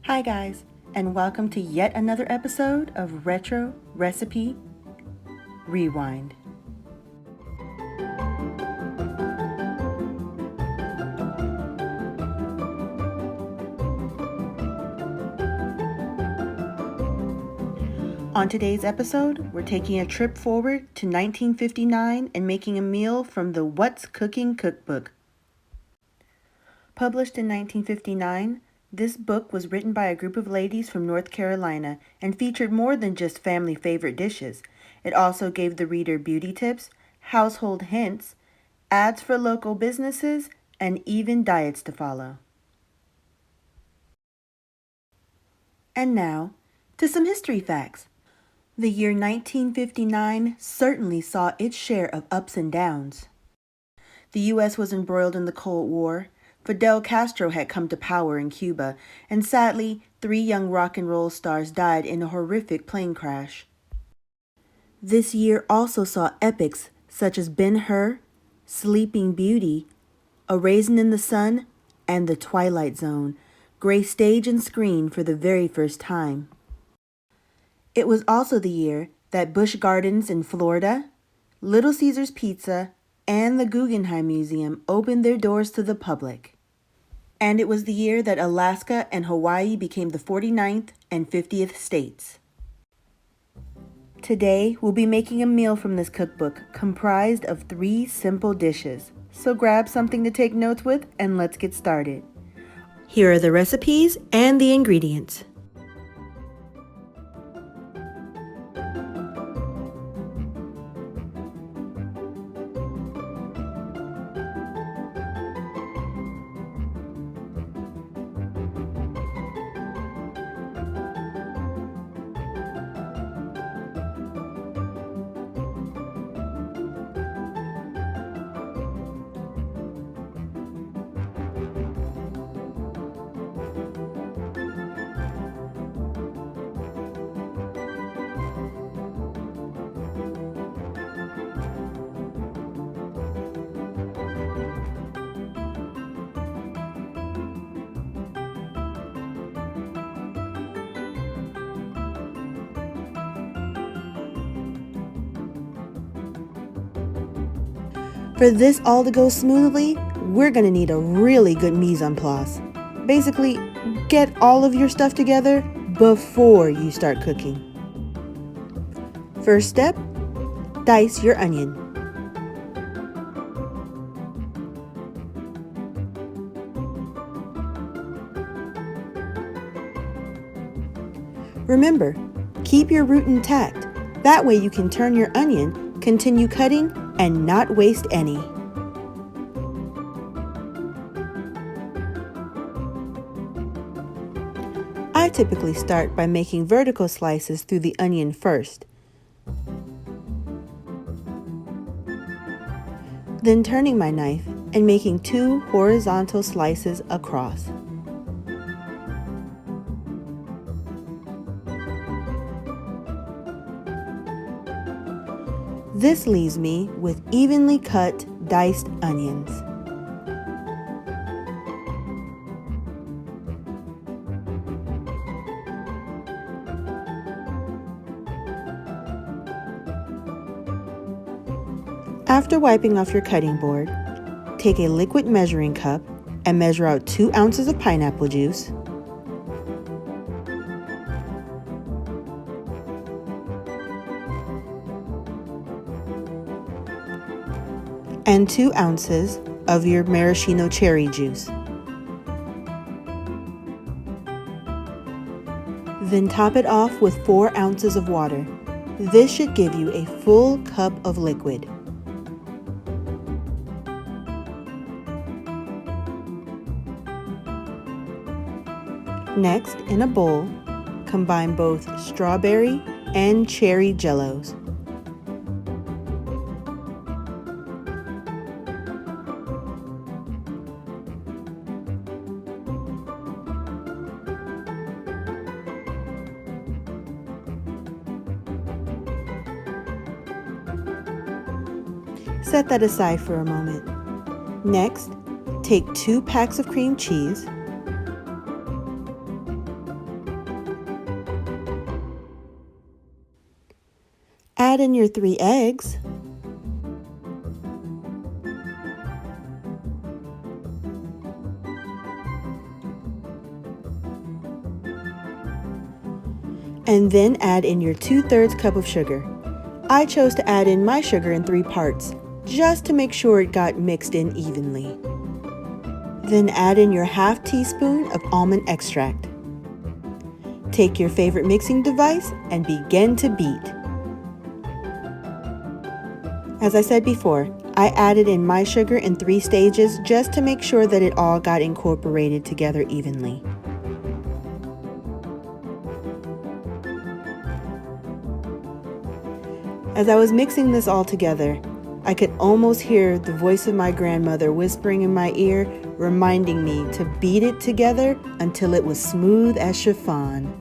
Hi guys, and welcome to yet another episode of Retro Recipe Rewind. On today's episode, we're taking a trip forward to 1959 and making a meal from the What's Cooking Cookbook. Published in 1959, this book was written by a group of ladies from North Carolina and featured more than just family favorite dishes. It also gave the reader beauty tips, household hints, ads for local businesses, and even diets to follow. And now, to some history facts. The year 1959 certainly saw its share of ups and downs. The U.S. was embroiled in the Cold War. Fidel Castro had come to power in Cuba, and sadly, 3 young rock and roll stars died in a horrific plane crash. This year also saw epics such as Ben-Hur, Sleeping Beauty, A Raisin in the Sun, and The Twilight Zone grace stage and screen for the very first time. It was also the year that Busch Gardens in Florida, Little Caesars Pizza, and the Guggenheim Museum opened their doors to the public. And it was the year that Alaska and Hawaii became the 49th and 50th states. Today, we'll be making a meal from this cookbook comprised of 3 simple dishes. So grab something to take notes with and let's get started. Here are the recipes and the ingredients. For this all to go smoothly, we're going to need a really good mise en place. Basically, get all of your stuff together before you start cooking. First step, dice your onion. Remember, keep your root intact. That way you can turn your onion, continue cutting, and not waste any. I typically start by making vertical slices through the onion first, then turning my knife and making 2 horizontal slices across. This leaves me with evenly cut diced onions. After wiping off your cutting board, take a liquid measuring cup and measure out 2 ounces of pineapple juice, and 2 ounces of your maraschino cherry juice. Then top it off with 4 ounces of water. This should give you a full cup of liquid. Next, in a bowl, combine both strawberry and cherry jellos. Set that aside for a moment. Next, take 2 packs of cream cheese, Add in your 3 eggs. And then add in your 2/3 cup of sugar. I chose to add in my sugar in 3 parts, just to make sure it got mixed in evenly. Then add in your 1/2 teaspoon of almond extract. Take your favorite mixing device and begin to beat. As I said before, I added in my sugar in 3 stages just to make sure that it all got incorporated together evenly. As I was mixing this all together, I could almost hear the voice of my grandmother whispering in my ear, reminding me to beat it together until it was smooth as chiffon.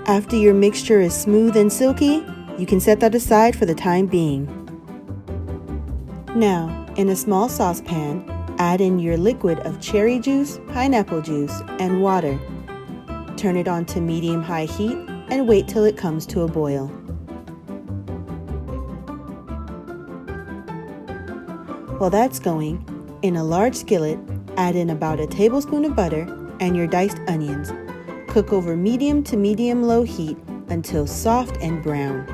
After your mixture is smooth and silky, you can set that aside for the time being. Now, in a small saucepan, add in your liquid of cherry juice, pineapple juice, and water. Turn it on to medium-high heat and wait till it comes to a boil. While that's going, in a large skillet, add in about a tablespoon of butter and your diced onions. Cook over medium to medium-low heat until soft and brown.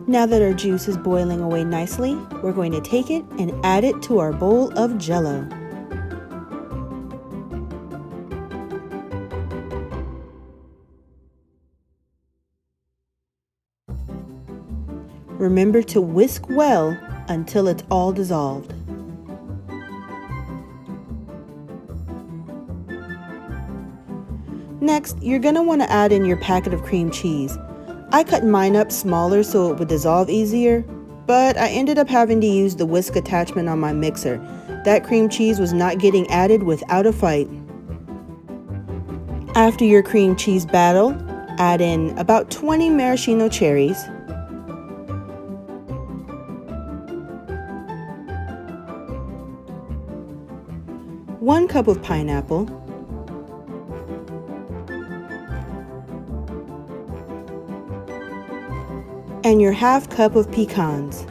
Now that our juice is boiling away nicely, we're going to take it and add it to our bowl of Jell-O. Remember to whisk well until it's all dissolved. Next, you're going to want to add in your packet of cream cheese. I cut mine up smaller so it would dissolve easier, but I ended up having to use the whisk attachment on my mixer. That cream cheese was not getting added without a fight. After your cream cheese battle, add in about 20 maraschino cherries, 1 cup of pineapple, and your 1/2 cup of pecans.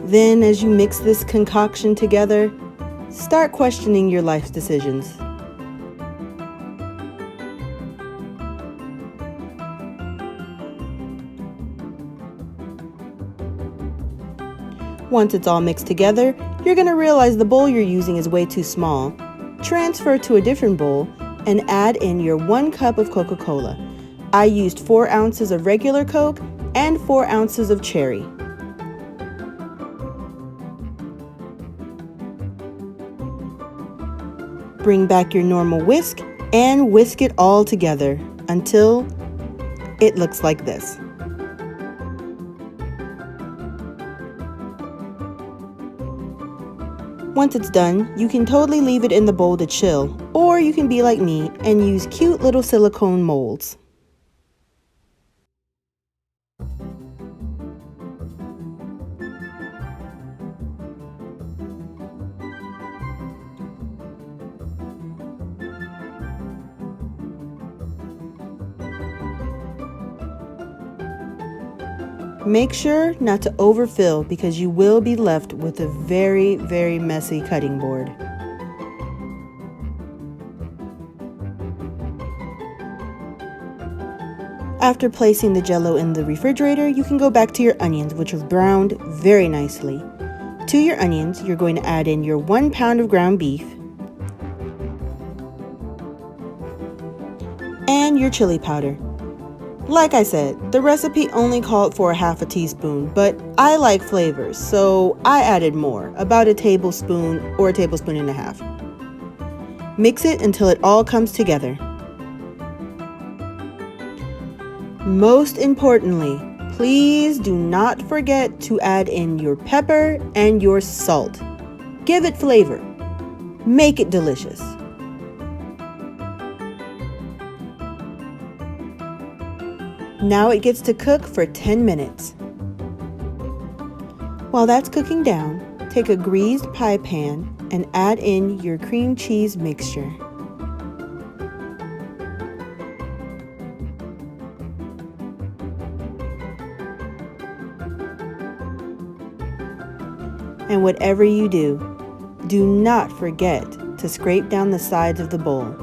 Then, as you mix this concoction together, start questioning your life's decisions. Once it's all mixed together, you're going to realize the bowl you're using is way too small. Transfer to a different bowl and add in your 1 cup of Coca-Cola. I used 4 ounces of regular Coke and 4 ounces of cherry. Bring back your normal whisk and whisk it all together until it looks like this. Once it's done, you can totally leave it in the bowl to chill, or you can be like me and use cute little silicone molds. Make sure not to overfill because you will be left with a very, very messy cutting board. After placing the Jell-O in the refrigerator, you can go back to your onions, which have browned very nicely. To your onions, you're going to add in your 1 pound of ground beef and your chili powder. Like I said, the recipe only called for 1/2 teaspoon, but I like flavors, so I added more, about a tablespoon or a tablespoon and a half. Mix it until it all comes together. Most importantly, please do not forget to add in your pepper and your salt. Give it flavor. Make it delicious. Now it gets to cook for 10 minutes. While that's cooking down, take a greased pie pan and add in your cream cheese mixture. whatever you do, do not forget to scrape down the sides of the bowl.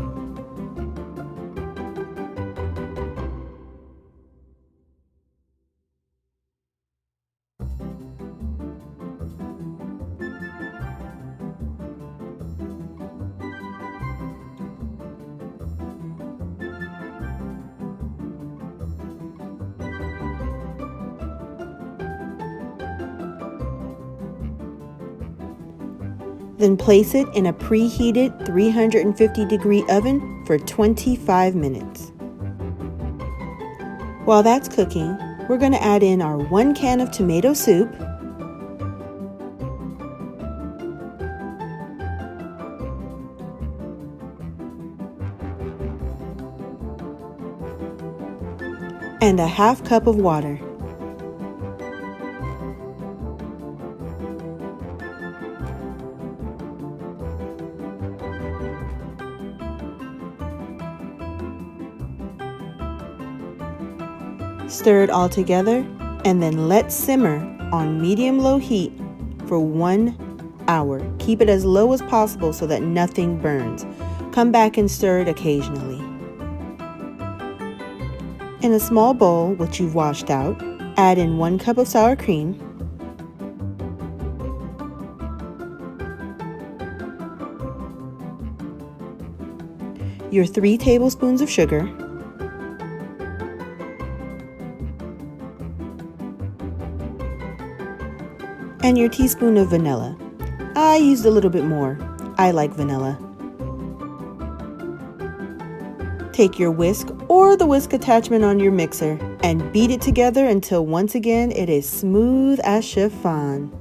Then place it in a preheated 350-degree oven for 25 minutes. While that's cooking, we're going to add in our 1 can of tomato soup, and a half cup of water. Stir it all together and then let simmer on medium-low heat for 1 hour. Keep it as low as possible so that nothing burns. Come back and stir it occasionally. In a small bowl, which you've washed out, add in 1 cup of sour cream, your 3 tablespoons of sugar, and your teaspoon of vanilla. I used a little bit more. I like vanilla. Take your whisk or the whisk attachment on your mixer and beat it together until once again it is smooth as chiffon.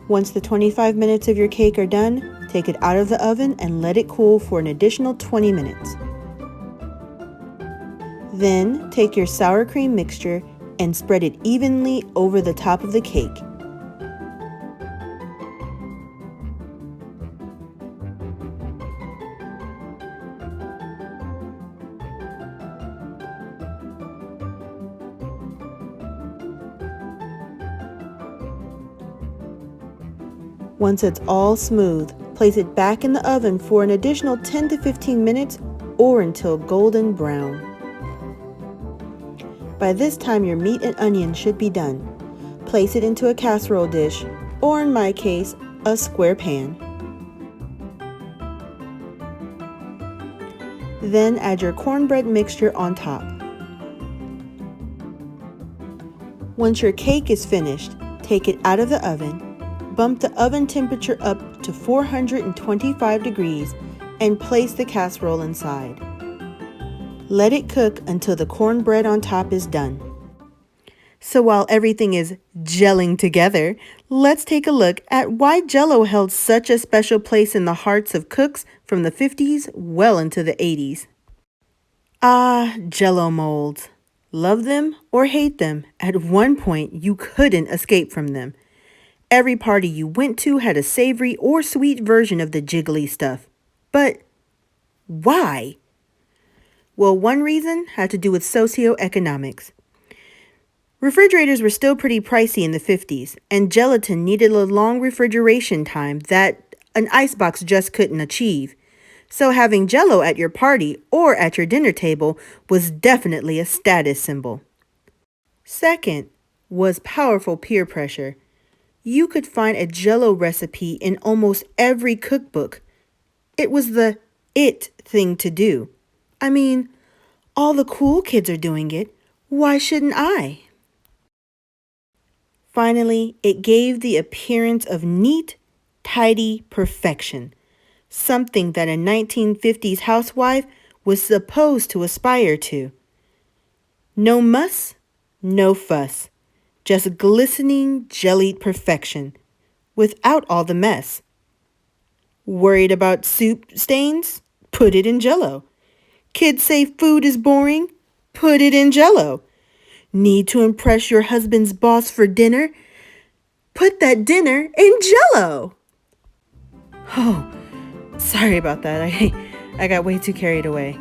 Once the 25 minutes of your cake are done, take it out of the oven and let it cool for an additional 20 minutes. Then take your sour cream mixture and spread it evenly over the top of the cake. Once it's all smooth, place it back in the oven for an additional 10 to 15 minutes or until golden brown. By this time, your meat and onion should be done. Place it into a casserole dish, or in my case, a square pan. Then add your cornbread mixture on top. Once your cake is finished, take it out of the oven, bump the oven temperature up to 425 degrees, and place the casserole inside. Let it cook until the cornbread on top is done. So while everything is gelling together, let's take a look at why Jell-O held such a special place in the hearts of cooks from the 50s well into the 80s. Ah, Jell-O molds. Love them or hate them, at one point you couldn't escape from them. Every party you went to had a savory or sweet version of the jiggly stuff. But why? Well, one reason had to do with socioeconomics. Refrigerators were still pretty pricey in the 50s, and gelatin needed a long refrigeration time that an icebox just couldn't achieve. So having Jell-O at your party or at your dinner table was definitely a status symbol. Second was powerful peer pressure. You could find a Jell-O recipe in almost every cookbook. It was the it thing to do. I mean, all the cool kids are doing it. Why shouldn't I? Finally, it gave the appearance of neat, tidy perfection, something that a 1950s housewife was supposed to aspire to. No muss, no fuss, just glistening, jellied perfection, without all the mess. Worried about soup stains? Put it in Jell-O. Kids say food is boring? Put it in Jell-O. Need to impress your husband's boss for dinner? Put that dinner in Jell-O. Oh, sorry about that. I got way too carried away.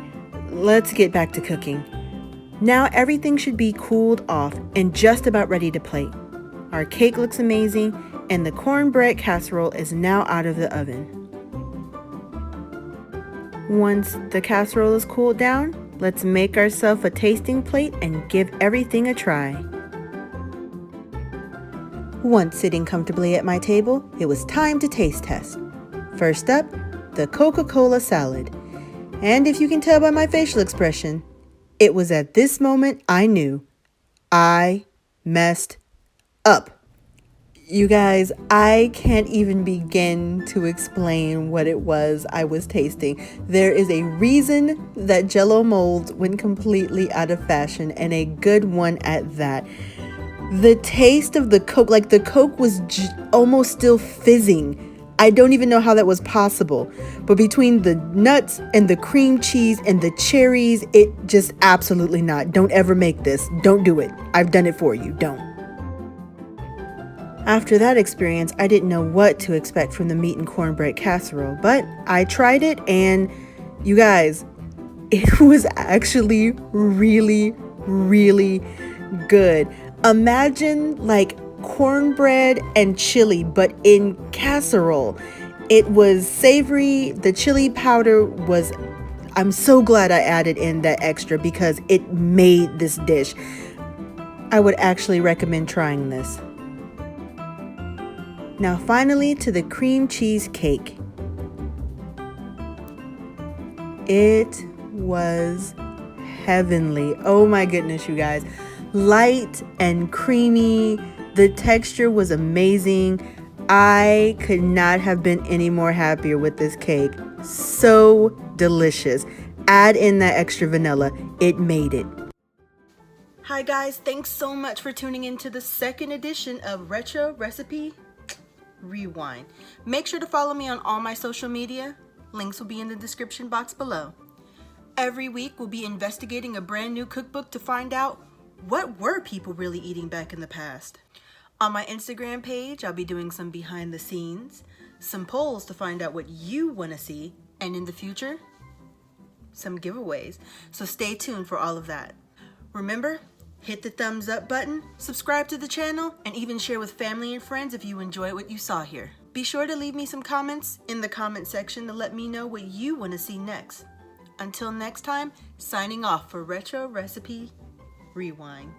Let's get back to cooking. Now everything should be cooled off and just about ready to plate. Our cake looks amazing, and the cornbread casserole is now out of the oven. Once the casserole is cooled down, let's make ourselves a tasting plate and give everything a try. Once sitting comfortably at my table, it was time to taste test. First up, the Coca-Cola salad. And if you can tell by my facial expression, it was at this moment I knew I messed up. You guys, I can't even begin to explain what it was I was tasting. There is a reason that Jell-O molds went completely out of fashion, and a good one at that. The taste of the Coke, like the Coke was almost still fizzing. I don't even know how that was possible. But between the nuts and the cream cheese and the cherries, it just absolutely not. Don't ever make this. Don't do it. I've done it for you. Don't. After that experience, I didn't know what to expect from the meat and cornbread casserole, but I tried it, and you guys, it was actually really, really good. Imagine like cornbread and chili, but in casserole. It was savory. The chili powder was, I'm so glad I added in that extra because it made this dish. I would actually recommend trying this. Now finally to the cream cheese cake. It was heavenly. Oh my goodness, you guys. Light and creamy. The texture was amazing. I could not have been any more happier with this cake. So delicious. Add in that extra vanilla. It made it. Hi guys, thanks so much for tuning in to the second edition of Retro Recipe Rewind. Make sure to follow me on all my social media. Links will be in the description box below. Every week we'll be investigating a brand new cookbook to find out what were people really eating back in the past. On my Instagram page, I'll be doing some behind the scenes, some polls to find out what you want to see, and in the future, some giveaways. So stay tuned for all of that. Remember, hit the thumbs up button, subscribe to the channel, and even share with family and friends if you enjoy what you saw here. Be sure to leave me some comments in the comment section to let me know what you want to see next. Until next time, signing off for Retro Recipe Rewind.